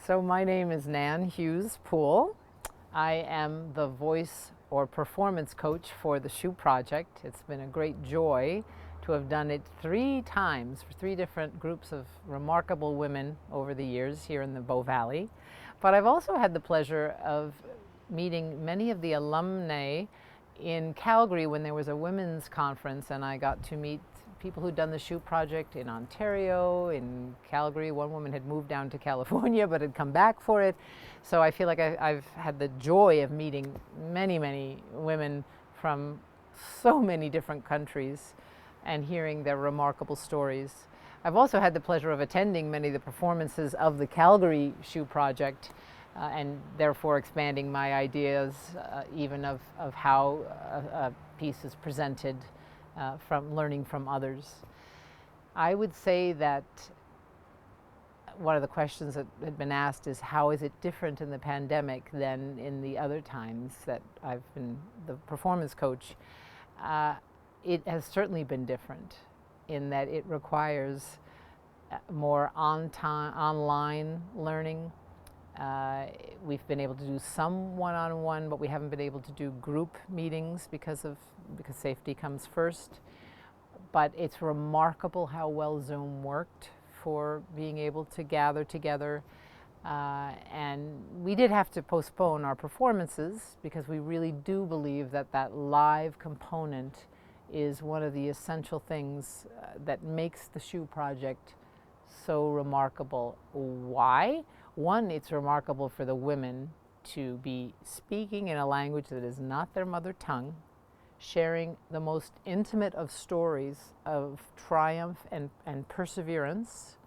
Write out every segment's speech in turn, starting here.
So my name is Nan Hughes Poole. I am the voice or performance coach for the Shoe Project. It's been a great joy to have done it 3 times for 3 different groups of remarkable women over the years here in the Bow Valley. But I've also had the pleasure of meeting many of the alumni in Calgary when there was a women's conference, and I got to meet people who'd done the Shoe Project in Ontario, in Calgary. One woman had moved down to California but had come back for it. So I feel like I've had the joy of meeting many women from so many different countries and hearing their remarkable stories. I've also had the pleasure of attending many of the performances of the Calgary Shoe Project and therefore expanding my ideas even of how a piece is presented from learning from others. I would say that one of the questions that had been asked is, how is it different in the pandemic than in the other times that I've been the performance coach? It has certainly been different in that it requires more online learning. We've been able to do some one-on-one, but we haven't been able to do group meetings because safety comes first. But it's remarkable how well Zoom worked for being able to gather together. And we did have to postpone our performances because we really do believe that that live component is one of the essential things that makes the Shoe Project so remarkable. Why? One, it's remarkable for the women to be speaking in a language that is not their mother tongue, sharing the most intimate of stories of triumph and perseverance,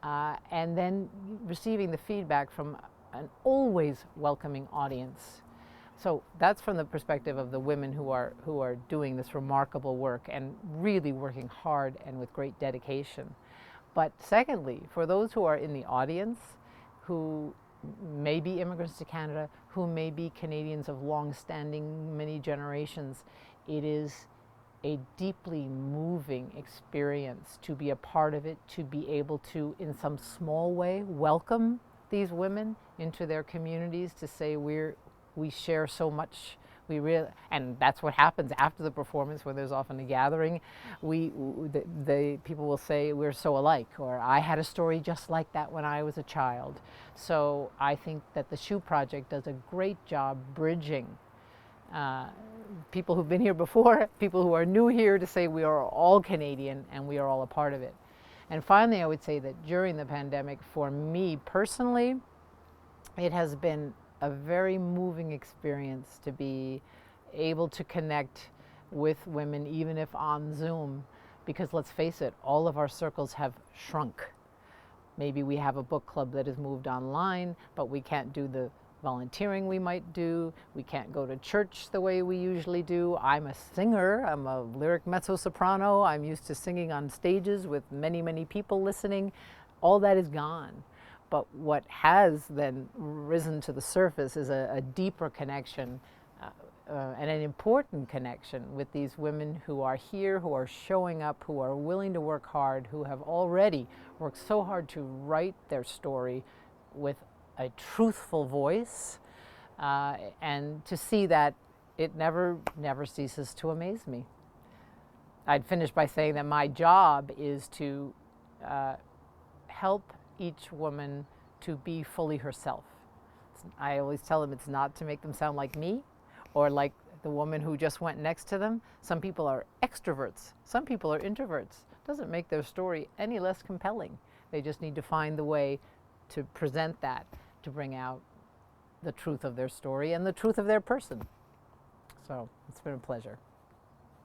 and then receiving the feedback from an always welcoming audience. So that's from the perspective of the women who are doing this remarkable work and really working hard and with great dedication. But secondly, for those who are in the audience, who may be immigrants to Canada, who may be Canadians of long-standing, many generations, it is a deeply moving experience to be a part of it, to be able to, in some small way, welcome these women into their communities, to say we share so much. And that's what happens after the performance, where there's often a gathering. The people will say, we're so alike, or I had a story just like that when I was a child. So I think that the Shoe Project does a great job bridging people who've been here before, people who are new here, to say we are all Canadian and we are all a part of it. And finally, I would say that during the pandemic, for me personally, it has been a very moving experience to be able to connect with women, even if on Zoom, because let's face it, all of our circles have shrunk. Maybe we have a book club that has moved online, but we can't do the volunteering we might do. We can't go to church the way we usually do. I'm a singer. I'm a lyric mezzo-soprano. I'm used to singing on stages with many people listening. All that is gone. But what has then risen to the surface is a deeper connection and an important connection with these women who are here, who are showing up, who are willing to work hard, who have already worked so hard to write their story with a truthful voice, and to see that it never ceases to amaze me. I'd finish by saying that my job is to help each woman to be fully herself. I always tell them it's not to make them sound like me or like the woman who just went next to them. Some people are extroverts, some people are introverts. Doesn't make their story any less compelling. They just need to find the way to present that, to bring out the truth of their story and the truth of their person. So it's been a pleasure.